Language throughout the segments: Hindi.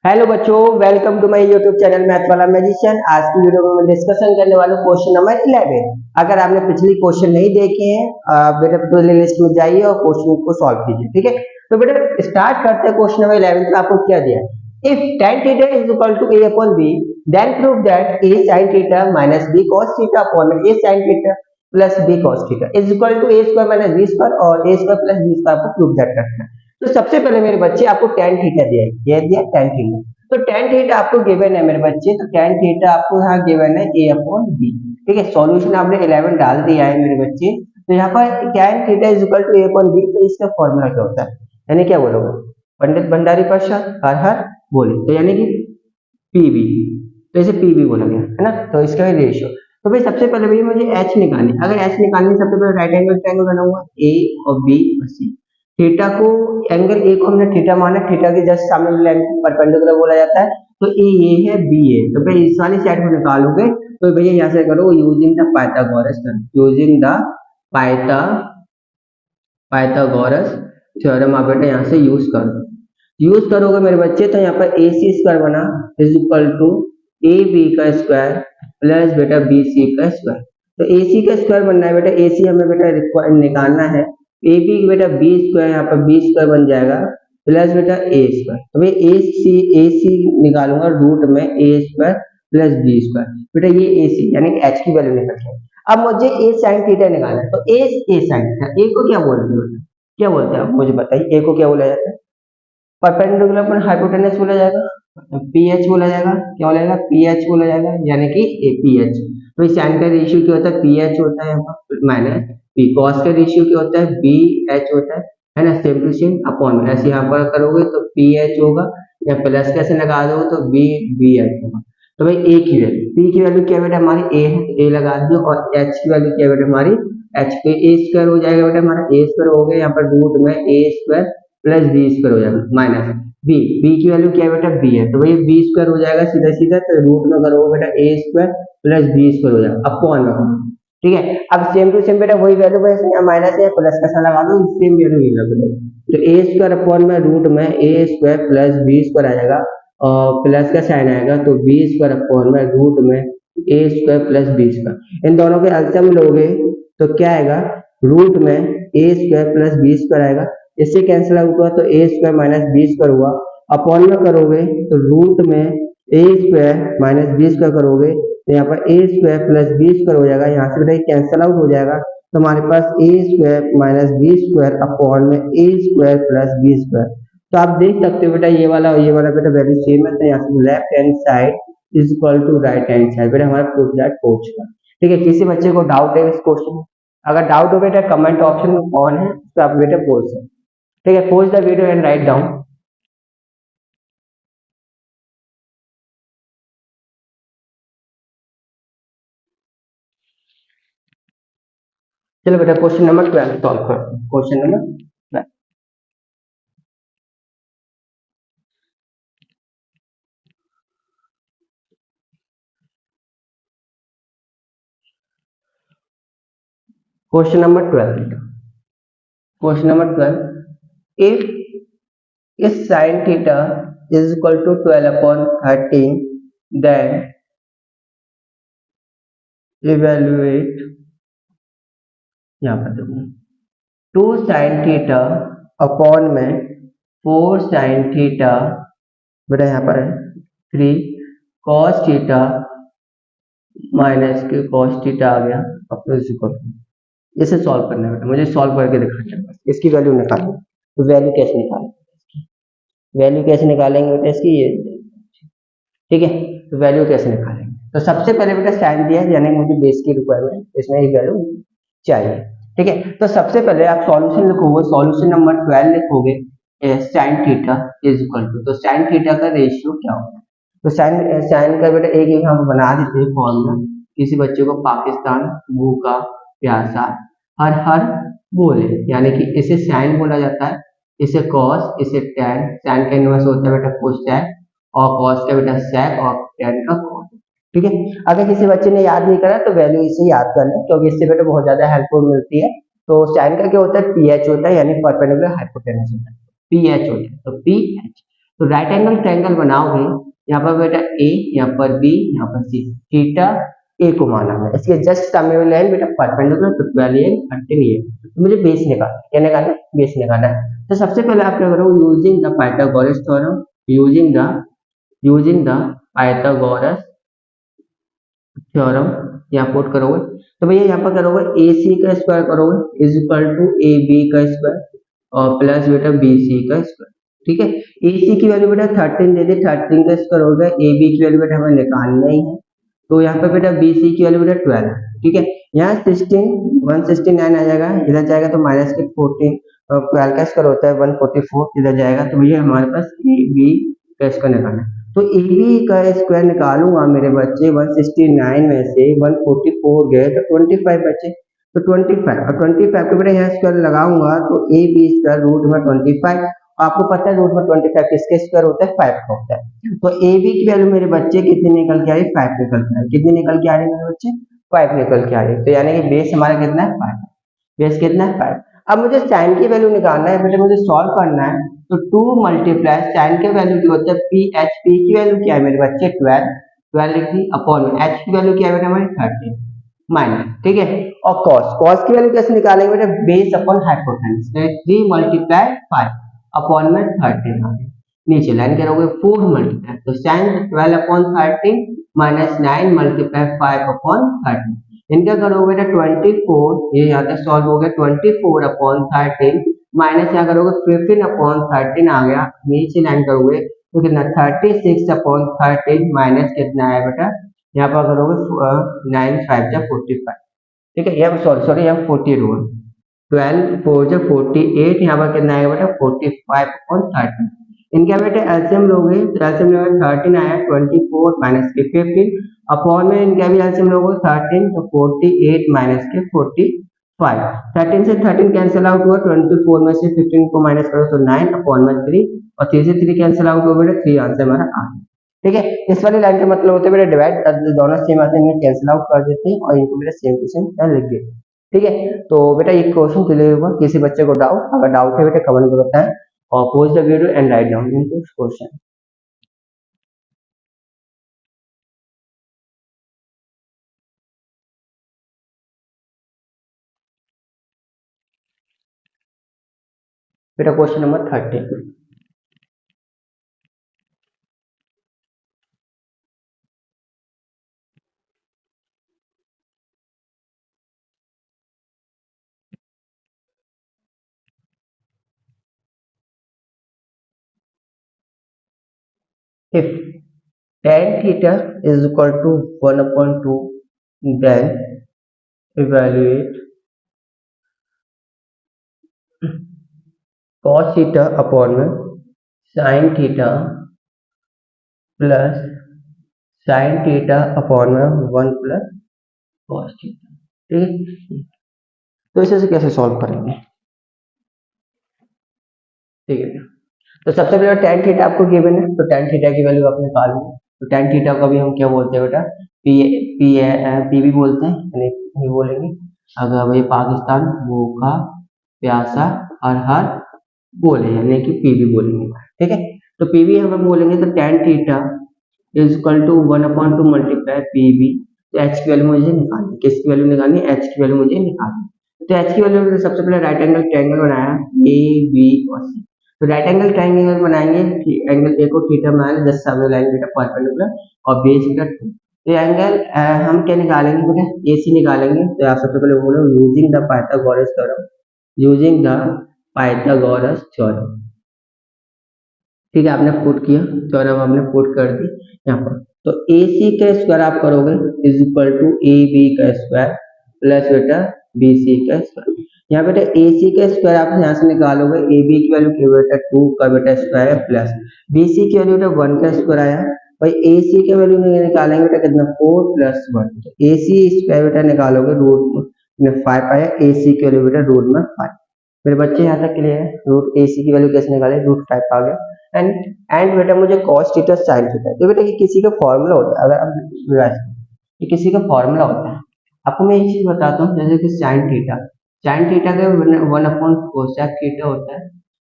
हेलो बच्चों, welcome to my YouTube channel math वाला मैजिशियन। आज की वीडियो में मैं डिस्कशन करने वाला हूँ क्वेश्चन नंबर 11। अगर आपने पिछली क्वेश्चन नहीं देखे हैं, बेटा प्ले लिस्ट में जाइए और क्वेश्चन को सॉल्व कीजिए। ठीक है, तो बेटा स्टार्ट करते हैं क्वेश्चन नंबर 11 का। आपको क्या दिया? If tan theta is equal to a upon b, then prove that a sin theta minus b cos theta upon a sin theta plus b cos theta is equal to a square minus b square और a square plus b square को प्रूव दैट करना है। तो सबसे पहले मेरे बच्चे आपको tan थीटा दिया है, ये दिया tan थीटा। तो tan थीटा आपको गिवन है मेरे बच्चे, तो tan थीटा आपको यहाँ गिवन है a अपॉन b। ठीक है, सॉल्यूशन आपने 11 डाल दिया है मेरे बच्चे। तो यहाँ पर tan theta is equal to a upon b, तो इसका फॉर्मूला क्या होता है? यानी क्या बोलोगे? पंडित भंडारी प्रसाद हर हर बोले, तो यानी कि पीवी, तो इसे पीवी बोला गया है ना। तो इसका रेशियो, तो भाई सबसे पहले भैया मुझे एच निकालनी। अगर एच निकालनी सबसे पहले राइट एंगल ट्रायंगल बनाऊंगा ए और बी और सी। थीटा को, एंगल ए को हमने थीटा माना, थीटा के जस्ट सामने लाइन परपेंडिकुलर बोला जाता है। तो ए ये है, बी है, तो भाई इस वाली साइड को निकालोगे तो भैया यहाँ से करो using the Pythagoras theorem, using the Pythagoras theorem आप बेटा यहाँ से यूज करोगे मेरे बच्चे। तो यहाँ पर ए सी स्क्वायर बना is equal to A B का स्क्वायर प्लस बेटा बी सी का स्क्वायर। तो ए सी का स्क्वायर बनना है बेटा, ए सी हमें बेटा निकालना है। ए बी बेटा बी स्क्वायर, यहाँ पर बी स्क्वायर बन जाएगा प्लस बेटा ए स्क्वायर। तो भाई ए सी निकालूंगा रूट में A square plus B square. बेटा ये ए सी यानी कि एच की वैल्यू निकल जाएगी। अब मुझे ए साइन थीटा निकालना है, तो ए साइन थीटा, ए को क्या बोलते हैं? क्या बोलते हैं आप मुझे बताइए, ए को क्या बोला जाता है? परपेंडिकुलर पर हाइपोटेनस बोला जाएगा, पीएच बोला जाएगा। क्या बोला जाएगा? पीएच बोला जाएगा, यानी कि पीएच। तो इस साइन का रेशियो क्या होता है? पीएच होता है माइनस पी। कॉस का रेशियो क्या होता है? बी एच होता है ना। सेम टू सेम अपॉन में ऐसे यहाँ पर करोगे तो पीएच होगा, या प्लस कैसे लगा दोगे तो बी बी एच होगा। तो भाई ए की वैल्यू, पी की वैल्यू क्या बेटा हमारी ए है, ए लगा दियो, और एच की वैल्यू क्या बेटा हमारी एच पे ए स्क्वायर हो जाएगा बेटा हमारा, ए स्क्वायर हो गया यहाँ पर रूट में A square plus B square हो जाएगा माइनस बी। बी की वैल्यू क्या है बेटा? बी है, तो भाई बी स्क्वायर हो जाएगा सीधा सीधा, तो रूट में करोगे बेटा ए स्क्वायर प्लस बी स्क्वायर हो जाएगा अपॉन में। ठीक है, अब सेम टू सेम बेटा वही वैल्यू वैसे यहाँ माइनस है, प्लस का साइन लगा दो, सेम वैल्यू ये लगा दो। तो ए स्क्वायर अपॉन में रूट में A square plus B square आ जाएगा, और प्लस का साइन आएगा तो बी स्क्वायर अपॉन में रूट में A square plus B square. इन दोनों के एलसीएम लोगे तो क्या आएगा? रूट में A square plus B square आएगा। इससे कैंसिल आउट हुआ तो ए स्क्वायर माइनस बी स्क्वायर हुआ, अपॉन में करोगे तो रूट में A square minus B square करोगे तो यहाँ पर ए स्क्वायर प्लस बी स्क्वायर हो जाएगा। यहाँ से बेटा कैंसिल आउट हो जाएगा, तो हमारे पास A square minus B square upon में A square plus B square. तो आप देख सकते हो बेटा ये वाला बेटा वैल्यू सेम है, तो यहाँ से left hand side is equal to right hand side बेटा हमारा प्रूफ दैट कोच का। ठीक है, किसी बच्चे को डाउट है इस क्वेश्चन में? अगर डाउट हो बेटा कमेंट ऑप्शन ऑन है, तो आप बेटा पूछ सकते। ठीक है, pause the video and write down। चलो बेटा क्वेश्चन नंबर 12 सॉल्व करते हैं। Question number 12, question number 12, question number 12, if sin theta is equal to 12 upon 13, then evaluate, यहाँ पर देखो 2 sin थीटा अपॉन में 4 sin थीटा बेटा यहाँ पर है 3 cos थीटा माइनस के cos थीटा आ गया अपने इसे सॉल्व करना है बेटा, मुझे सॉल्व करके दिखाना है बस। इसकी वैल्यू निकालेंगे, तो वैल्यू कैसे निकालेंगे? वैल्यू कैसे निकालेंगे बेटा इसकी? ये ठीक है, तो वैल्यू कैसे निकालेंगे? तो सबसे पहले बेटा साइन दिया है, यानी मुझे बेस की रिक्वायरमेंट, इसमें एक वैल्यू चाहिए। ठीक है, तो सबसे पहले आप सॉल्यूशन लिखोगे, सॉल्यूशन नंबर 12 लिखोगे, sine theta is equal to, तो साइन थीटा का रेशियो क्या होगा? तो साइन का बेटा एक हम बना देते हैं फॉर्मूला। किसी बच्चे को पाकिस्तान, भूखा, प्यासा, हर हर बोले, यानी कि इसे साइन बोला जाता है, इसे कॉस, इसे टैन। साइन का इनवर्स होता है बेटा कोसेक, और कॉस का बेटा सेक, और टैन का कॉस। ठीक है, अगर किसी बच्चे ने याद नहीं करा तो वैल्यू इसे याद कर लें, क्योंकि इससे बेटा बहुत ज्यादा हेल्पफुल मिलती है। तो साइन का क्या होता है? पीएच होता है, यानी परपेंडिकुलर हाइपोटेनस होता है, पीएच होता है, तो पीएच। तो राइट एंगल ट्रायंगल बनाओगे, यहाँ पर बेटा ए, यहाँ पर बी, यहाँ पर सी, थीटा ए को माना है, इसके जस्ट सामने वाली लाइन बेटा परपेंडिकुलर, तो 12 ये 13 ये, तो मुझे बेस निकालना है, क्या निकालना है, बेस निकालना है। तो सबसे पहले आप क्या करोगे, using the Pythagoras theorem, using the Pythagoras theorem यहाँ पुट करोगे, तो भैया यहाँ पर करोगे ए सी का स्क्वायर करोगे is equal to A B का स्क्वायर और प्लस बेटा बी सी का स्क्वायर, ठीक है। ए सी की वैल्यू बेटा 13 दे दे, 13 का स्क्वायर हो गया, ए बी की वैल्यू बेटा हमें निकालना ही है, तो यहाँ पे बेटा बी सी की वैल्यू बेटा 12, ठीक है। यहाँ 16 169 आ जाएगा, इधर जाएगा तो माइनस के 14, 12 का स्क्वायर होता है 144, इधर जाएगा, तो भैया हमारे पास ए बी का स्क्वायर निकालना है, तो ए बी का स्क्वायर निकालूंगा मेरे बच्चे, 169 में से 144 गए तो 25 बचे, तो 25 और 25 के बेटा यहाँ स्क्वायर लगाऊंगा तो ए बी स्क्वायर रूट में 25, आपको पता है रूट में 25 किसके स्क्वायर होता है, 5 का होता है, तो ए बी की वैल्यू मेरे बच्चे कितनी निकल के आ रही, 5 निकल के आ रही, कितनी निकल के आ रही मेरे बच्चे, 5 निकल के आ रही, तो यानी कि बेस हमारा कितना है, 5, बेस कितना है, 5। अब मुझे साइन की वैल्यू निकालना है बेटा, मुझे सॉल्व करना है, तो 2 मल्टीप्लाई साइन के वैल्यू की होता है पी एच, पी की वैल्यू क्या है मेरे बच्चे 12, 12 लिख दी अपॉन में एच की वैल्यू क्या है बेटा हमारी 13 माइनस, ठीक है। और कॉस, कॉस की वैल्यू कैसे निकालेंगे बेटा, बेस अपॉन हाइपोटेन्यूज, तो 3 मल्टीप्लाई 5 अपॉन में 13 आ गया, नीचे लाइन करोगे 4 मल्टीप्लाई, तो sine 12 upon 13 minus 9 multiply 5 upon 13, इनका करोगे बेटा 24, ये यहाँ तक सॉल्व हो गया, 24 अपॉन 13 माइनस यहाँ करोगे 15 अपॉन 13 आ गया, नीचे लाइन करोगे तो कितना 36 अपॉन 13 माइनस कितना है बेटा, यहाँ पर करोगे 9 5 जा 45, ठीक है, यहाँ सॉरी यहाँ 40 होगा, 12 4 जा 48, यहाँ पर कितना आएगा बेटा 45 अपॉन 13, इनका बेटा एलसीएम लोगे तो एलसीएम लोगे 13 आया, 24 माइनस के 15 अपॉन में इनका भी एलसीएम लोगे 13, तो 48 माइनस के 45, 13 से 13 कैंसिल आउट हुआ, 24 में से 15 को माइनस करो तो 9 अपॉन में 3, और 3 से 3 कैंसिल आउट हुआ बेटा 3, आंसर हमारा 8, ठीक है। इस वाली लाइन का मतलब होता है बेटा डिवाइड, दोनों सेम आते हैं कैंसिल आउट कर देते हैं और इनको बेटा सेम टू सेम लिख देते हैं, ठीक है। तो बेटा ये क्वेश्चन क्लियर हुआ, किसी बच्चे को डाउट, अगर डाउट है बेटा कमेंट में बताएं और pause the video and write down into question. बेटा question number 30, if tan theta is equal to 1 upon 2, then evaluate cos theta upon में sin theta plus sin theta upon में 1 प्लस cos theta, ठीक है। तो इसे कैसे सॉल्व करेंगे, ठीक है। तो सबसे पहले tan थीटा आपको गिवन है, तो tan थीटा की वैल्यू आप निकाल लो, तो tan थीटा को भी हम क्या बोलते हैं बेटा, पी पी पी भी बोलते हैं, यानी ये बोलेंगे अगर भाई पाकिस्तान भूखा प्यासा और हर बोले, यानी कि पी भी बोलेंगे, ठीक है। तो पी भी हम बोलेंगे तो tan theta is equal to 1/2 multiply P B, तो एच की वैल्यू मुझे निकालनी, किसकी वैल्यू निकालनी, एच की वैल्यू मुझे निकालनी, तो एच की वैल्यू सबसे पहले राइट एंगल ट्रायंगल बनाया ए बी और सी, तो राइट एंगल ट्रायंगल बनाएंगे, एंगल ए को थीटा बनाएंगे, जस्ट सामने लाइन बेटा परपेंडिकुलर और बेस बेटा 2, तो एंगल हम क्या निकालेंगे बेटा एसी निकालेंगे, तो आप सबसे पहले बोलो using the Pythagoras theorem, using the Pythagoras theorem, ठीक है, आपने पुट किया थ्योरम, आपने पुट कर दी यहाँ पर, तो ए सी का स्क्वायर आप करोगे is equal to A B का स्क्वायर प्लस बेटा बी सी का स्क्वायर, यहाँ बेटा ए सी का स्क्वायर आप यहाँ से निकालोगे, ए बी की वैल्यू क्या बेटा 2 का बेटा स्क्वायर है प्लस बी सी की वैल्यू बेटा 1 का स्क्वायर आया, भाई ए सी की वैल्यू निकालेंगे बेटा कितना 4 प्लस 1, तो ए सी स्क्वायर बेटा निकालोगे रूट में 5 आया, ए सी की वैल्यू बेटा रूट में 5, मेरे बच्चे यहाँ तक क्लियर है, रूट ए सी की वैल्यू कैसे निकाले, रूट 5 आ गया, एंड बेटा मुझे cos थीटा sin थीटा, तो बेटा ये किसी का फॉर्मूला होता है, अगर आप ये किसी का फॉर्मूला होता है, आपको मैं एक चीज बताता हूँ, जैसे कि sin थीटा का 1/cosec थीटा होता है,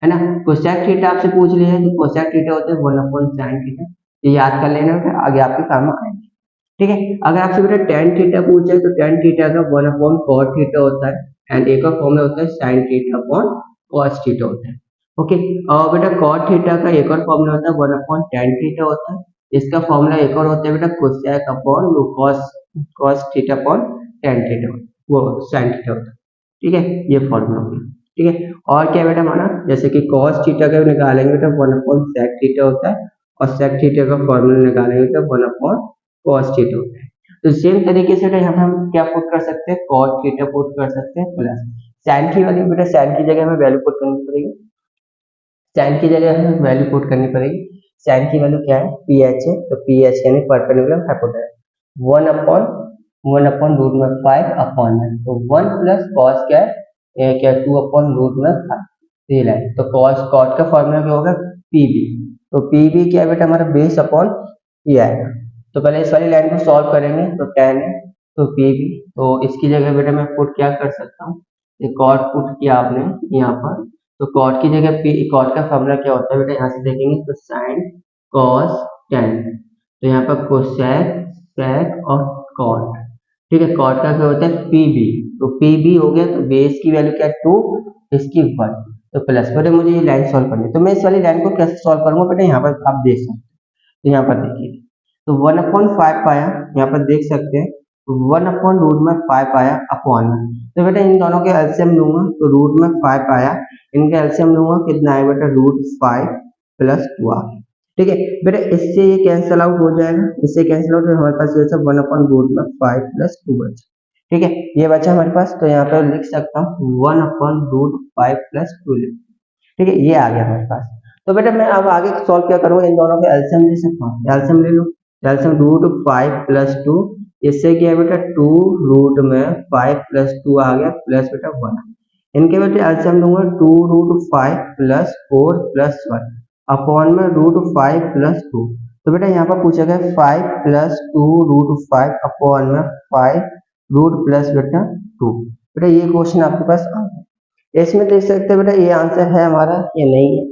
है ना। कोसेक थीटा आपसे पूछ लिया है तो कोसेक थीटा होता है 1/sin थीटा, ये याद कर लेना, फिर आगे आपके काम आएंगे। ठीक है, अगर आपसे बेटा टेन थीटा पूछे तो टेन थीटा का 1/cot थीटा होता है, एंड एक और फॉर्मूला होता है sin theta upon cos theta होता है। ओके, और बेटा cot थीटा का एक और फॉर्मूला होता है 1/tan थीटा होता है, इसका फॉर्मूला एक और होता है बेटा cosec upon cos theta upon tan theta, वो sin थीटा होता है। ठीक है, ये फॉर्मूला हो गया। ठीक है, और क्या बेटा हमारा, जैसे कि cos थीटा का निकालेंगे बेटा 1/sec थीटा होता है, और sec थीटा का फॉर्मूला निकालेंगे तो 1/cos थीटा होता है। तो सेम तरीके से यहाँ पे हम क्या पुट कर सकते हैं, cot थीटा पुट कर सकते हैं प्लस sin की वाली, बेटा sin की जगह हमें वैल्यू पुट करनी पड़ेगी, sin की जगह हमें वैल्यू पुट करनी पड़ेगी। sin की वैल्यू क्या है, ph है, तो ph यानी परपेंडिकुलर हाइपोटेनस, 1/√5 अपॉन में, तो 1 प्लस कॉस क्या है, ये क्या 2/√5, ये लाइन, तो कॉस कॉट का फॉर्मूला क्या होगा, pb, तो pb क्या है बेटा हमारा बेस अपॉन ये आएगा। तो पहले इस वाली लाइन को सॉल्व करेंगे, तो tan है, तो pb, तो इसकी जगह बेटा मैं पुट क्या कर सकता हूँ, ये कॉट पुट किया आपने यहाँ पर, तो कॉट की जगह कॉट का फॉर्मूला क्या होता है बेटा, यहाँ से देखेंगे तो साइन कॉस टेन, तो यहाँ पर कोसेक सेक और कॉट। ठीक है, कॉट का क्या होता है पीबी, तो पीबी हो गया, तो बेस की वैल्यू क्या है 2, इसकी 1, तो प्लस, बेटा मुझे ये लाइन सॉल्व करनी है, तो मैं इस वाली लाइन को कैसे सॉल्व करूंगा बेटा, यहाँ पर आप देख सकते हैं, तो यहाँ पर देखिए, तो 1/5 पाया, यहाँ पर देख सकते हैं, 1/√5 आया अपॉन में, तो बेटा इन दोनों के एलसीएम लूंगा, तो रूट में 5 आया, इनका एलसीएम लूंगा, कितना आएगा बेटा √5 प्लस 2 आ गया। ठीक है बेटा, इससे ये कैंसिल आउट हो जाएगा, इससे कैंसिल आउट, हमारे पास ये सब 1/√5 प्लस 2 बचा। ठीक है, ये बचा हमारे पास, तो यहाँ पर लिख सकता हूँ 1/√5 प्लस 2 लिख, ठीक है, ये आ गया हमारे पास। तो बेटा मैं अब आगे सॉल्व क्या करूंगा, इन दोनों के एलसीएम ले सकता हूँ, एलसीएम ले लो, एलसीएम √5 प्लस 2, इससे क्या है बेटा 2 रूट में 5 प्लस 2 आ गया, प्लस बेटा 1, इनके बेटा एलसीएम लूंगा 2√5 प्लस 4 प्लस 1 अपॉन में √5 प्लस 2, तो बेटा यहाँ पर पूछा गया 5 प्लस 2√5 अपॉन में 5 रूट प्लस बेटा 2, बेटा ये क्वेश्चन आपके पास आ गया। इसमें देख सकते हैं बेटा ये आंसर है हमारा, ये नहीं है,